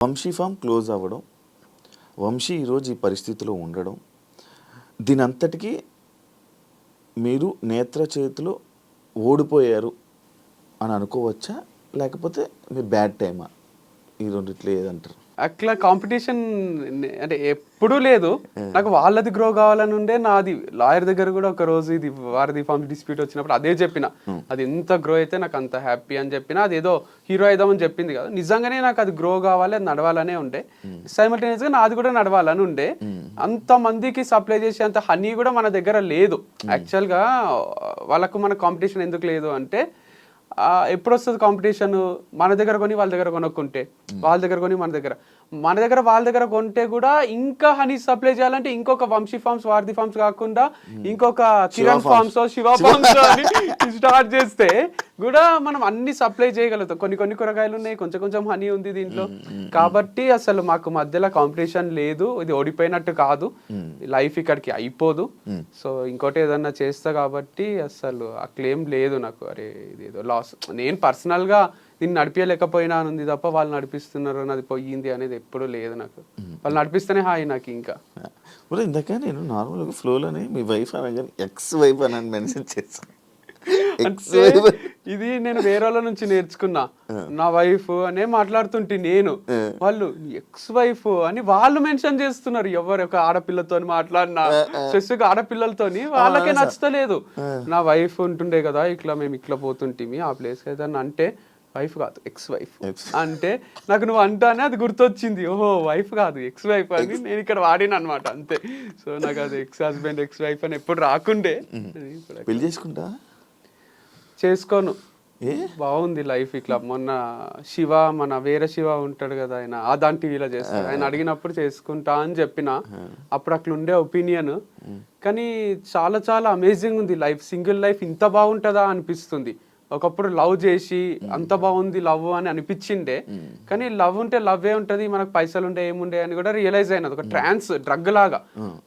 Vamsi form close అవ్వడం, వంశీ ఈరోజు ఈ పరిస్థితిలో ఉండడం, దీనంతటికీ మీరు నేత్ర చేతిలో ఓడిపోయారు అని అనుకోవచ్చా, లేకపోతే మీ బ్యాడ్ టైమా? ఈ రెండిట్లో ఏదంటారు? అట్లా కాంపిటీషన్ అంటే ఎప్పుడూ లేదు. నాకు వాళ్ళది గ్రో కావాలని ఉండే. నాది లాయర్ దగ్గర కూడా ఒక రోజు ఇది వారధి ఫార్మ్ డిస్ప్యూట్ వచ్చినప్పుడు అదే చెప్పిన, అది ఎంత గ్రో అయితే నాకు అంత హ్యాపీ అని చెప్పిన. అది ఏదో హీరో అయిదామని చెప్పింది కదా, నిజంగానే నాకు అది గ్రో కావాలి, అది నడవాలనే ఉండే. సైమల్టేనియస్గా నాది కూడా నడవాలని ఉండే. అంత మందికి సప్లై చేసే అంత హనీ కూడా మన దగ్గర లేదు. యాక్చువల్గా వాళ్ళకు మన కాంపిటీషన్ ఎందుకు లేదు అంటే, ఎప్పుడు వస్తుంది కాంపిటీషన్? మన దగ్గర కొని వాళ్ళ దగ్గర కొనుక్కుంటే, వాళ్ళ దగ్గర కొని మన దగ్గర వాళ్ళ దగ్గర కొంటే కూడా ఇంకా హనీ సప్లై చేయాలంటే ఇంకొక వంశీ ఫార్మ్స్, వారధి ఫార్మ్స్ కాకుండా ఇంకొక కిరణ్ ఫార్మ్స్, శివ ఫార్మ్స్ అని స్టార్ట్ చేస్తే కూడా మనం అన్ని సప్లై చేయగలుగుతాం. కొన్ని కూరగాయలు ఉన్నాయి, కొంచెం హనీ ఉంది దీంట్లో. కాబట్టి అసలు మాకు మధ్యలో కాంపిటీషన్ లేదు. ఇది ఓడిపోయినట్టు కాదు, లైఫ్ ఇక్కడికి అయిపోదు. సో ఇంకోటి ఏదన్నా చేస్తా కాబట్టి అసలు ఆ క్లెయిమ్ లేదు నాకు. అరే ఇది ఏదో లాస్, నేను పర్సనల్గా దీన్ని నడిపించలేకపోయినానుంది తప్ప వాళ్ళు నడిపిస్తున్నారు అది పోయింది అనేది ఎప్పుడూ లేదు నాకు. వాళ్ళు నడిపిస్తేనే హాయి నాకు. ఇంకా ఇందాక నేను నార్మల్గా ఫ్లోలోనే మీ వైఫ్ అనగానే ఎక్స్ వైఫ్ అని మెన్షన్ చేస్తాను. ఇది నేను వేరే వాళ్ళ నుంచి నేర్చుకున్నా. నా వైఫ్ అనే మాట్లాడుతుంటే నేను, వాళ్ళు ఎక్స్ వైఫ్ అని వాళ్ళు మెన్షన్ చేస్తున్నారు. ఎవరు ఒక ఆడపిల్లతో మాట్లాడినా, స్పెసిఫిక్ ఆడపిల్లలతోని వాళ్ళకే నచ్చలేదు. నా వైఫ్ ఉంటుండే కదా, ఇట్లా మేము ఇట్లా పోతుంటిమి ఆ ప్లేస్ ఏదన్నా అంటే, వైఫ్ కాదు ఎక్స్ వైఫ్ అంటే నాకు నువ్వు అంటానే అది గుర్తొచ్చింది. ఓహో వైఫ్ కాదు ఎక్స్ వైఫ్ అని నేను ఇక్కడ వాడిన అనమాట, అంతే. సో నాకు అది ఎక్స్ హస్బెండ్ ఎక్స్ వైఫ్ అని ఎప్పుడు రాకుండే. పెళ్లి చేసుకుంటా చేసుకోను, బాగుంది లైఫ్ ఇట్లా. మొన్న శివ, మన వేరే శివ ఉంటాడు కదా, ఆయన ఆదాన్ టీవీలో చేస్తాడు, ఆయన అడిగినప్పుడు చేసుకుంటా అని చెప్పిన. అప్పుడు అట్లా ఉండే ఒపీనియన్. కానీ చాలా చాలా అమేజింగ్ ఉంది లైఫ్. సింగిల్ లైఫ్ ఇంత బాగుంటుందా అనిపిస్తుంది. ఒకప్పుడు లవ్ చేసి అంత బాగుంది లవ్ అని అనిపించిండే, కానీ లవ్ ఉంటే లవ్వే ఉంటుంది, మనకు పైసలు ఉంటే ఏముండే అని కూడా రియలైజ్ అయినది. ఒక డ్రగ్ లాగా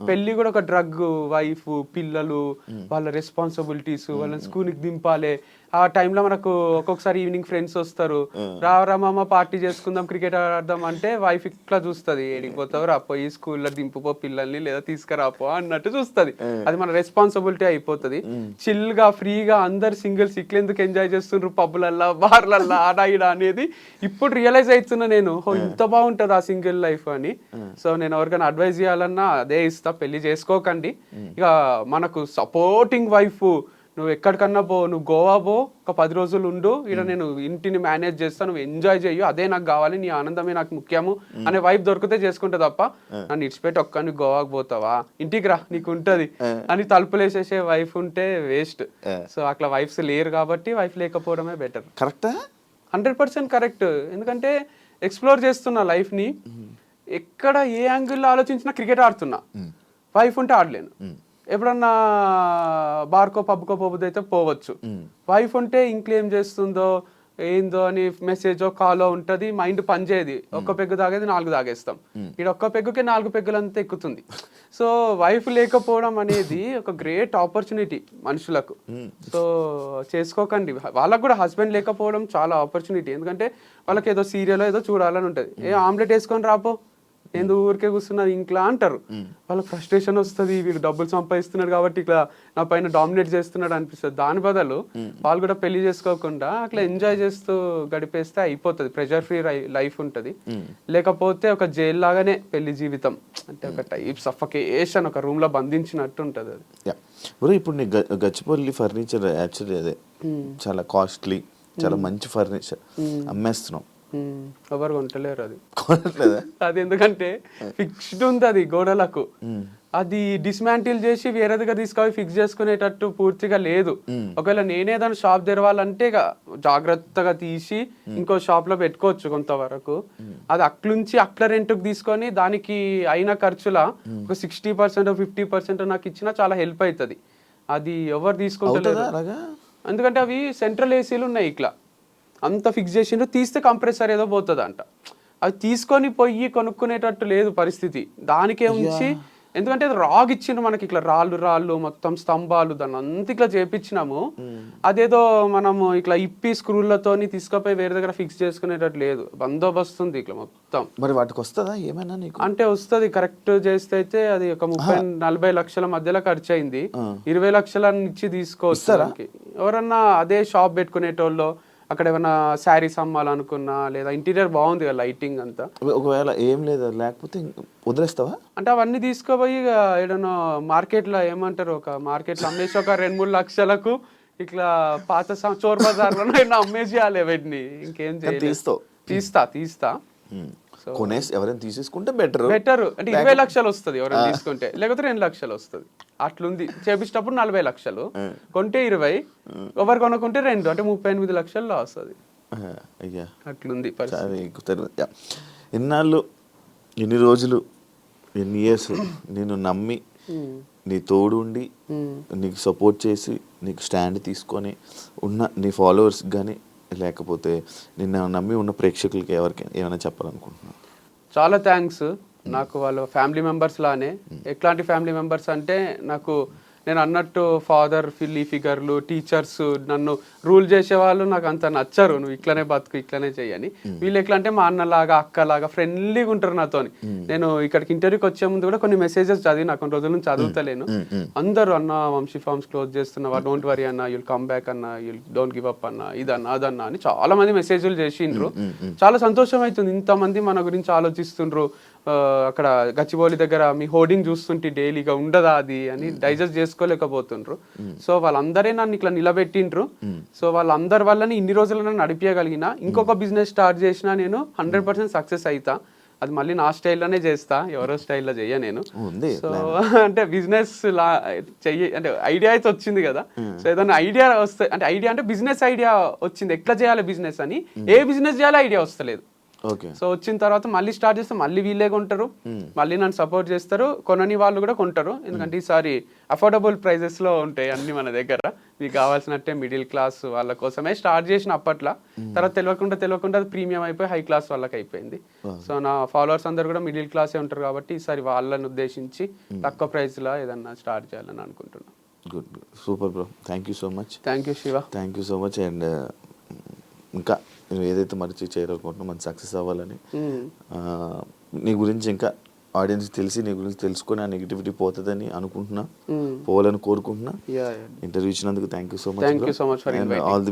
పెళ్లి కూడా ఒక డ్రగ్. వైఫ్, పిల్లలు, వాళ్ళ రెస్పాన్సిబిలిటీస్, వాళ్ళని స్కూల్కి దింపాలి. ఆ టైంలో మనకు ఒక్కొక్కసారి ఈవినింగ్ ఫ్రెండ్స్ వస్తారు, రావరా మామ పార్టీ చేసుకుందాం, క్రికెట్ ఆడదాం అంటే వైఫ్ ఇట్లా చూస్తుంది, ఏడిపోతావు రా, పోయి స్కూల్లో దింపుపో పిల్లల్ని, లేదా తీసుకురాపో అన్నట్టు చూస్తుంది. అది మన రెస్పాన్సిబిలిటీ అయిపోతుంది. చిల్గా ఫ్రీగా అందరు సింగిల్స్ ఇట్లెందుకు ఎంజాయ్ చేస్తుండ్రు పబ్బులల్లా, బార్లల్లా, ఆడా ఈడ అనేది ఇప్పుడు రియలైజ్ అవుతున్నా నేను. ఇంత బాగుంటుంది ఆ సింగిల్ లైఫ్ అని. సో నేను ఎవరికైనా అడ్వైజ్ చేయాలన్నా అదే ఇస్తా, పెళ్లి చేసుకోకండి. ఇక మనకు సపోర్టింగ్ వైఫ్, నువ్వు ఎక్కడికన్నా పో, నువ్వు గోవా పో, ఒక 10 రోజులు ఉండు, ఇక్కడ నేను ఇంటిని మేనేజ్ చేస్తా, నువ్వు ఎంజాయ్ చెయ్యు, అదే నాకు కావాలి, నీ ఆనందమే నాకు ముఖ్యము అనే వైఫ్ దొరికితే చేసుకుంటే తప్ప, నన్ను ఇడిచిపెట్టి ఒక్కని గోవాకు పోతావా, ఇంటికి రా నీకు ఉంటది అని తలుపులేసేసే వైఫ్ ఉంటే వేస్ట్. సో అట్లా వైఫ్స్ లేరు కాబట్టి వైఫ్ లేకపోవడమే బెటర్. కరెక్టా? 100% కరెక్ట్. ఎందుకంటే ఎక్స్ప్లోర్ చేస్తున్నా లైఫ్ని. ఎక్కడ ఏ యాంగిల్లో ఆలోచించినా క్రికెట్ ఆడుతున్నా, వైఫ్ ఉంటే ఆడలేను. ఎప్పుడన్నా బార్కో పబ్కో పోబుద్ది అయితే పోవచ్చు. వైఫ్ ఉంటే ఇంకేం చేస్తుందో ఏందో అని మెసేజో కాలో ఉంటుంది, మైండ్ పనిచేయదు. ఒక్క పెగ్గు తాగేది 4 తాగేస్తాం, ఇక్కడ ఒక్క పెగ్గుకే 4 పెగ్గులంతా ఎక్కుతుంది. సో వైఫ్ లేకపోవడం అనేది ఒక గ్రేట్ ఆపర్చునిటీ మనుషులకు. సో చేసుకోకండి. వాళ్ళకు కూడా హస్బెండ్ లేకపోవడం చాలా ఆపర్చునిటీ. ఎందుకంటే వాళ్ళకి ఏదో సీరియల్ ఏదో చూడాలని ఉంటుంది, ఆమ్లెట్ వేసుకొని రాపో, ఎందుకు ఊరికే కూర్చున్నది ఇంట్లో అంటారు. వాళ్ళకి ఫ్రస్ట్రేషన్ వస్తుంది, వీడు డబ్బులు సంపాదిస్తున్నాడు కాబట్టి ఇట్లా నా పైన డామినేట్ చేస్తున్నాడు అనిపిస్తుంది. దాని బదులు వాళ్ళు కూడా పెళ్లి చేసుకోకుండా అట్లా ఎంజాయ్ చేస్తూ గడిపేస్తే అయిపోతుంది, ప్రెషర్ ఫ్రీ లైఫ్ ఉంటుంది. లేకపోతే ఒక జైలు లాగానే పెళ్లి జీవితం, అంటే ఒక టైప్ సఫకేషన్, ఒక రూమ్ లో బంధించినట్టు ఉంటుంది అది. ఇప్పుడు నీ గచ్చిపల్లి ఫర్నిచర్ యాక్చువల్లీ అదే చాలా కాస్ట్లీ, చాలా మంచి ఫర్నిచర్ అమ్మేస్తున్నాం, ఎవరు కొంటలేరు అది. అది ఎందుకంటే ఫిక్స్డ్ ఉంది అది గోడలకు, అది డిస్మాంటిల్ చేసి వేరే దగ్గర తీసుకొని ఫిక్స్ చేసుకునేటట్టు పూర్తిగా లేదు. ఒకవేళ నేనే దాని షాప్ తెరవాలంటే జాగ్రత్తగా తీసి ఇంకో షాప్ లో పెట్టుకోవచ్చు కొంతవరకు. అది అట్లుంచి అట్లా రెంట్కి తీసుకొని దానికి అయిన ఖర్చుల ఒక 60% 50% నాకు ఇచ్చినా చాలా హెల్ప్ అవుతుంది. అది ఎవరు తీసుకుంటారు, ఎందుకంటే అవి సెంట్రల్ ఏసీలు ఉన్నాయి, ఇట్లా అంత ఫిక్స్ చేసిండ్రు, తీస్తే కంప్రెసర్ ఏదో పోతుంది అంట. అవి తీసుకొని పోయి కొనుక్కునేటట్టు లేదు పరిస్థితి. దానికే ఉంచి ఎందుకంటే అది రాగ్ ఇచ్చిండ్రు మనకి, ఇట్లా రాళ్ళు మొత్తం స్తంభాలు దాన్ని అంత ఇట్లా చేపించినాము. అదేదో మనము ఇట్లా ఇప్పి స్క్రూలతోని తీసుకుపోయి వేరే దగ్గర ఫిక్స్ చేసుకునేటట్టు లేదు, బందోబస్తు ఉంది ఇట్లా మొత్తం. మరి వాటికి వస్తుందా ఏమైనా నీకు? అంటే వస్తుంది, కరెక్ట్ చేస్తే అయితే అది ఒక 30-40 లక్షల మధ్యలో ఖర్చు అయింది. 20 లక్షల ఇచ్చి తీసుకోవచ్చు. ఎవరన్నా అదే షాప్ పెట్టుకునేటోళ్ళు, అక్కడ ఏమైనా శారీస్ అమ్మాలనుకున్నా, లేదా ఇంటీరియర్ బాగుంది కదా లైటింగ్ అంతా, ఒకవేళ ఏం లేదు లేకపోతే వదిలేస్తావా? అంటే అవన్నీ తీసుకుపోయి ఏదైనా మార్కెట్లో ఏమంటారు, ఒక మార్కెట్లో అమ్మేసి ఒక 2-3 లక్షలకు ఇట్లా పాత చోర్ బజార్లో అమ్మేసేయాలి వీటిని. ఇంకేం చేయాలి? తీస్తా. కొనేసి ఎవరైనా తీసేసుకుంటే బెటర్. అంటే 20 లక్షలు వస్తుంది ఎవరైనా తీసుకుంటే, లేకపోతే 2 లక్షలు వస్తుంది. అట్లుంది. చేపించేటప్పుడు 40 లక్షలు, కొంటే 20, ఎవరు కొనుక్కుంటే 2, అంటే 38 లక్షల్లో వస్తుంది. అయ్యా అట్లుంది. ఎన్నాళ్ళు, ఎన్ని రోజులు, ఎన్ని ఇయర్స్ నేను నమ్మి నీ తోడు ఉండి నీకు సపోర్ట్ చేసి నీకు స్టాండ్ తీసుకొని ఉన్న నీ ఫాలోవర్స్ కానీ లేకపోతే నిన్న నమ్మి ఉన్న ప్రేక్షకులకి ఎవరికి ఏమైనా చెప్పాలనుకుంటున్నాను? చాలా థ్యాంక్స్. నాకు వాళ్ళ ఫ్యామిలీ మెంబర్స్ లానే. ఎట్లాంటి ఫ్యామిలీ మెంబర్స్ అంటే, నాకు నేను అన్నట్టు ఫాదర్ ఫిగర్లు, టీచర్స్, నన్ను రూల్ చేసేవాళ్ళు నాకు అంత నచ్చరు. నువ్వు ఇట్లనే బతుకు, ఇట్లనే చెయ్యని. వీళ్ళు ఎట్లా అంటే మా అన్నలాగా అక్కలాగా ఫ్రెండ్లీగా ఉంటారు నాతోని. నేను ఇక్కడికి ఇంటర్వ్యూకి వచ్చే ముందు కూడా కొన్ని మెసేజెస్ చదివి కొన్ని రోజుల నుంచి చదువుతలేను. అందరూ అన్న వంశీ ఫార్మ్స్ క్లోజ్ చేస్తున్నావా, డోంట్ వరీ అన్న, యుల్ కమ్ బ్యాక్ అన్న, యుల్ డోంట్ గివ్ అప్ అన్న, ఇదన్నా అదన్నా అని చాలా మంది మెసేజ్లు చేసిండ్రు. చాలా సంతోషం అవుతుంది, ఇంతమంది మన గురించి ఆలోచిస్తుండ్రు. అక్కడ గచ్చిబౌలి దగ్గర మీ హోర్డింగ్ చూస్తుంటే డైలీగా ఉండదా అది అని డైజెస్ట్ చేసుకోలేకపోతుండ్రు. సో వాళ్ళందరే నన్ను ఇట్లా నిలబెట్టిండ్రు. సో వాళ్ళందరి వల్లనే ఇన్ని రోజులు నన్ను నడిపించగలిగిన. ఇంకొక బిజినెస్ స్టార్ట్ చేసినా నేను 100% సక్సెస్ అవుతా. అది మళ్ళీ నా స్టైల్లోనే చేస్తా, ఎవరో స్టైల్లో చెయ్య నేను. సో అంటే బిజినెస్ లా చెయ్యి అంటే ఐడియా అయితే వచ్చింది కదా. సో ఏదైనా ఐడియా వస్తే, అంటే ఐడియా అంటే బిజినెస్ ఐడియా వచ్చింది, ఎట్లా చేయాలి బిజినెస్ అని. ఏ బిజినెస్ చేయాలో ఐడియా వస్తలేదు. సో వచ్చిన తర్వాత మళ్ళీ స్టార్ట్ చేస్తే మళ్ళీ వీళ్ళే కొంటారు, మళ్ళీ నన్ను సపోర్ట్ చేస్తారు. కొనని వాళ్ళు కూడా కొంటారు, ఎందుకంటే ఈసారి అఫోర్డబుల్ ప్రైజెస్ లో ఉంటాయి అన్ని మన దగ్గర. మీకు కావాల్సినట్టే మిడిల్ క్లాస్ వాళ్ళ కోసమే స్టార్ట్ చేసిన అప్పట్లో. తర్వాత తెలియకుండా అది ప్రీమియం అయిపోయి హై క్లాస్ వాళ్ళకి అయిపోయింది. సో నా ఫాలోవర్స్ అందరు కూడా మిడిల్ క్లాసే ఉంటారు కాబట్టి ఈసారి వాళ్ళని ఉద్దేశించి తక్కువ ప్రైస్ లో ఏదన్నా స్టార్ట్ చేయాలని అనుకుంటున్నాను. Good, super bro, thank you so much. Thank you Shiva. Thank you so much. And ఇంకా నువ్వు ఏదైతే మరిచి చేయాలనుకుంటున్నావు మంచి సక్సెస్ అవ్వాలని, నీ గురించి ఇంకా ఆడియన్స్ తెలిసి నీ గురించి తెలుసుకొని ఆ నెగిటివిటీ పోతుందని అనుకుంటున్నా, పోవాలని కోరుకుంటున్నా. ఇంటర్వ్యూ ఇచ్చినందుకు thank you so much. All the best.